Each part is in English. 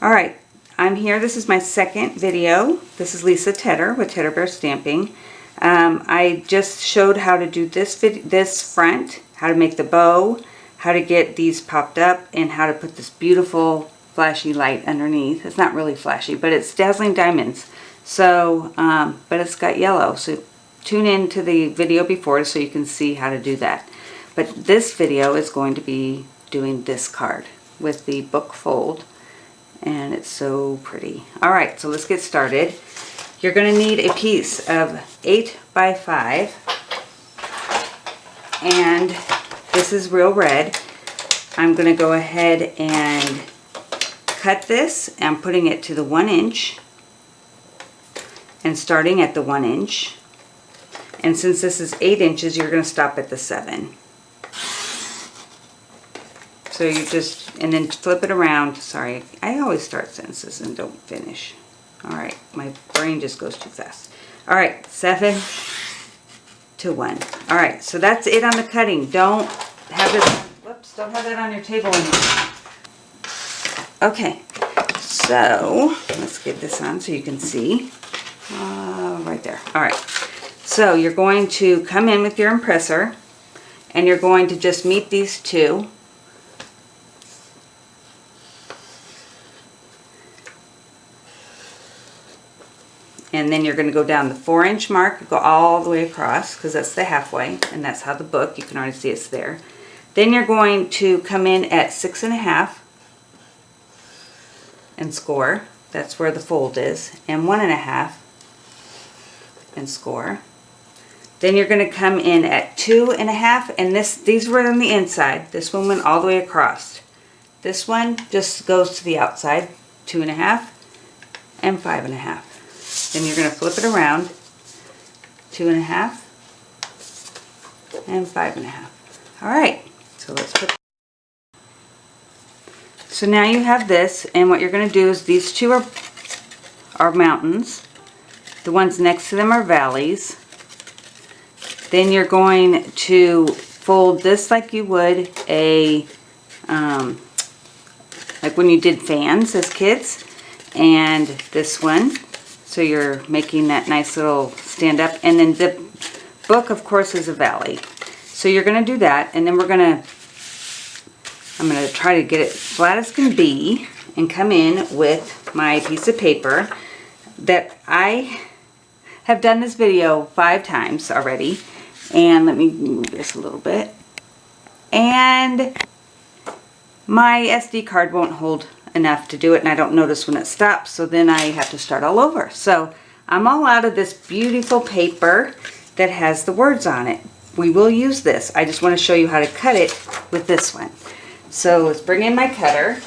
Alright, I'm here. This is my second video. This is Lisa Tedder with Tedder Bear Stamping. I just showed how to do this front, how to make the bow, how to get these popped up, and how to put this beautiful flashy light underneath. It's not really flashy, but it's dazzling diamonds. So, but it's got yellow. So tune in to the video before so you can see how to do that. But this video is going to be doing this card with the book fold. And it's so pretty. Alright, so let's get started. You're going to need a piece of 8 by 5. And this is real red. I'm going to go ahead and cut this. I'm putting it to the 1 inch. And starting at the 1 inch. And since this is 8 inches, you're going to stop at the 7. So you just, and then flip it around. Sorry, I always start sentences and don't finish. Alright, my brain just goes too fast. Alright, 7 to 1. Alright, so that's it on the cutting. Don't have it, whoops, don't have that on your table anymore. Okay, so let's get this on so you can see. Right there. Alright, so you're going to come in with your impressor and you're going to just meet these two. And then you're going to go down the 4-inch mark, go all the way across, because that's the halfway, and that's how the book, you can already see it's there. Then you're going to come in at 6.5 and score. That's where the fold is. And 1.5 and score. Then you're going to come in at 2.5, and these were on the inside. This one went all the way across. This one just goes to the outside, 2.5 and 5.5. Then you're going to flip it around, 2.5 and 5.5. Alright, so let's put. So now you have this, and what you're going to do is these two are mountains. The ones next to them are valleys. Then you're going to fold this like you would a, like when you did fans as kids. And this one. So you're making that nice little stand up. And then the book, of course, is a valley. So you're going to do that. And then I'm going to try to get it flat as can be. And come in with my piece of paper that I have done this video 5 times already. And let me move this a little bit. And my SD card won't hold enough to do it, and I don't notice when it stops, so then I have to start all over. So I'm all out of this beautiful paper that has the words on it. We will use this. I just want to show you how to cut it with this one. So let's bring in my cutter.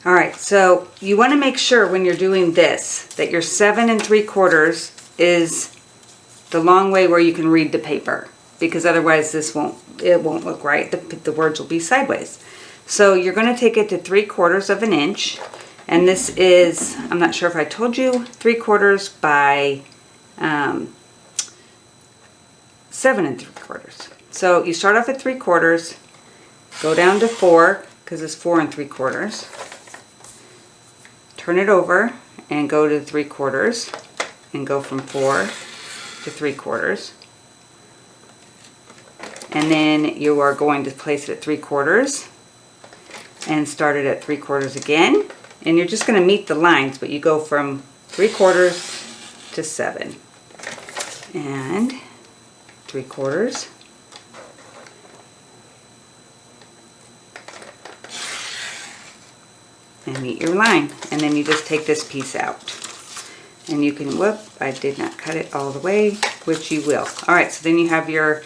Alright, so you want to make sure when you're doing this that your 7 3/4 is the long way where you can read the paper, because otherwise it won't look right. The words will be sideways. So you're going to take it to 3/4 of an inch, and this is, I'm not sure if I told you, 3/4 by 7 3/4. So you start off at 3/4, go down to 4 because it's 4 3/4. Turn it over and go to 3/4 and go from 4 to 3/4, and then you are going to place it at 3/4 and start it at 3/4 again, and you're just going to meet the lines, but you go from 3/4 to 7 and 3/4 and meet your line, and then you just take this piece out. And you can, whoop, I did not cut it all the way, which you will. Alright, so then you have your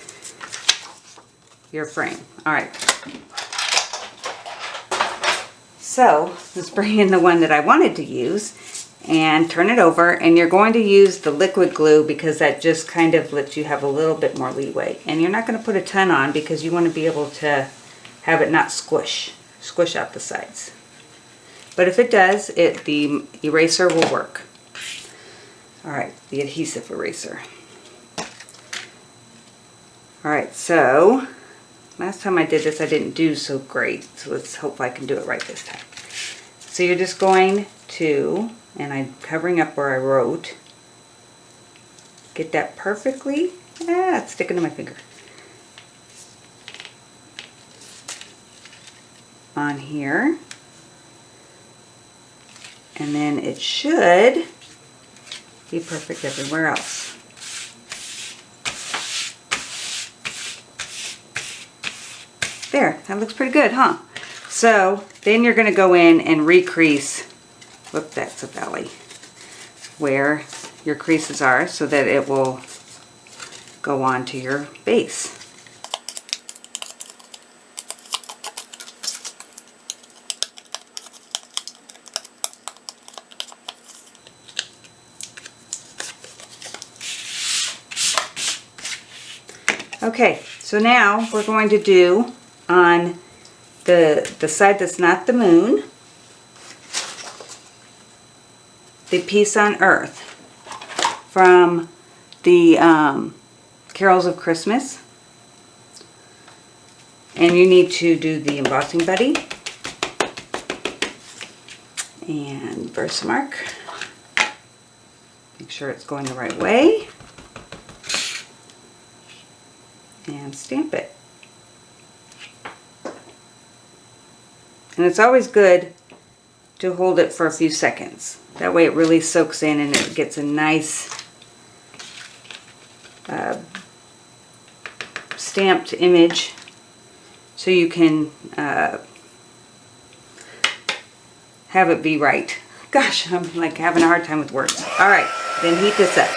frame. Alright. So, let's bring in the one that I wanted to use and turn it over. And you're going to use the liquid glue because that just kind of lets you have a little bit more leeway. And you're not going to put a ton on because you want to be able to have it not squish out the sides. But if it does, the eraser will work. Alright, the adhesive eraser. Alright, so last time I did this I didn't do so great, so let's hope I can do it right this time. So you're just going to, and I'm covering up where I wrote, get that perfectly, it's sticking to my finger, on here, and then it should be perfect everywhere else. There, that looks pretty good, huh? So then you're going to go in and recrease, whoop, that's a valley, where your creases are so that it will go on to your base. Okay, so now we're going to do on the side that's not the moon, the Peace on Earth from the Carols of Christmas. And you need to do the embossing buddy and Versamark. Make sure it's going the right way. And stamp it. And it's always good to hold it for a few seconds. That way it really soaks in and it gets a nice stamped image, so you can have it be right. Gosh, I'm like having a hard time with words. Alright, then heat this up.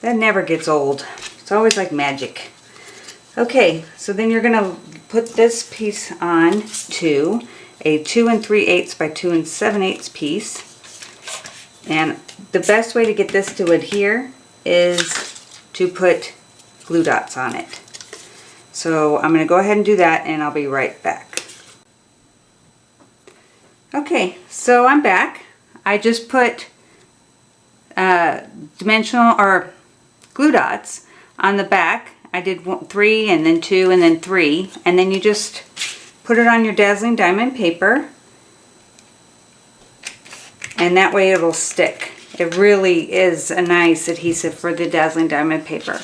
That never gets old. It's always like magic. Okay, so then you're going to put this piece on to a 2 3/8 by 2 7/8 piece. And the best way to get this to adhere is to put glue dots on it. So I'm going to go ahead and do that, and I'll be right back. Okay, so I'm back. I just put dimensional or glue dots on the back. I did 3 and then 2 and then 3, and then you just put it on your Dazzling Diamond paper, and that way it'll stick. It really is a nice adhesive for the Dazzling Diamond paper.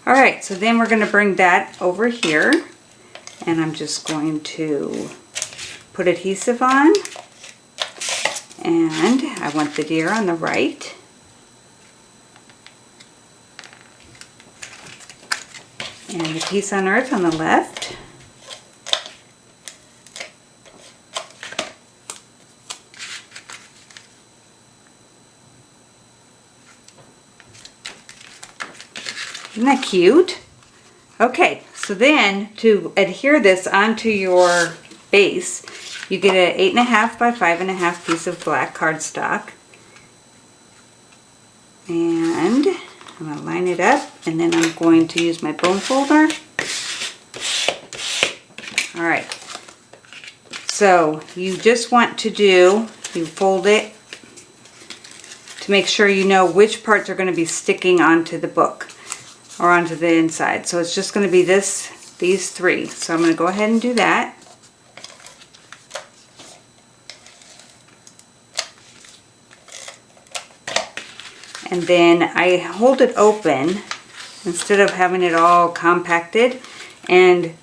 Alright, so then we're going to bring that over here, and I'm just going to put adhesive on, and I want the deer on the right. And the Peace on Earth on the left. Isn't that cute? Okay, so then to adhere this onto your base, you get an 8.5 by 5.5 piece of black cardstock. And I'm going to line it up, and then I'm going to use my bone folder. Alright, so you just want to you fold it to make sure you know which parts are going to be sticking onto the book or onto the inside. So it's just going to be these 3. So I'm going to go ahead and do that. And then I hold it open instead of having it all compacted and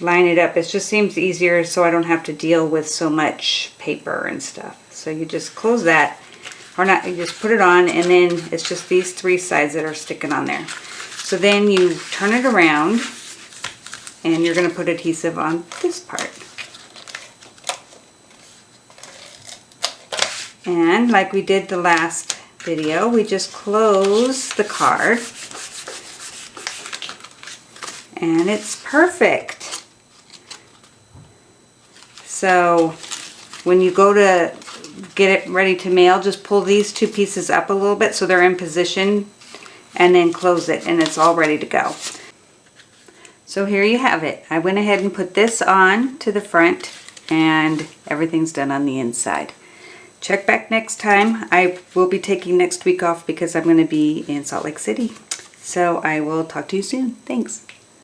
line it up. It just seems easier so I don't have to deal with so much paper and stuff. So you just close that, or not, you just put it on, and then it's just these 3 sides that are sticking on there. So then you turn it around, and you're going to put adhesive on this part. And like we did the last video, we just close the card, and it's perfect. So when you go to get it ready to mail, just pull these 2 pieces up a little bit so they're in position, and then close it, and it's all ready to go. So here you have it. I went ahead and put this on to the front, and everything's done on the inside. Check back next time. I will be taking next week off because I'm going to be in Salt Lake City. So I will talk to you soon. Thanks.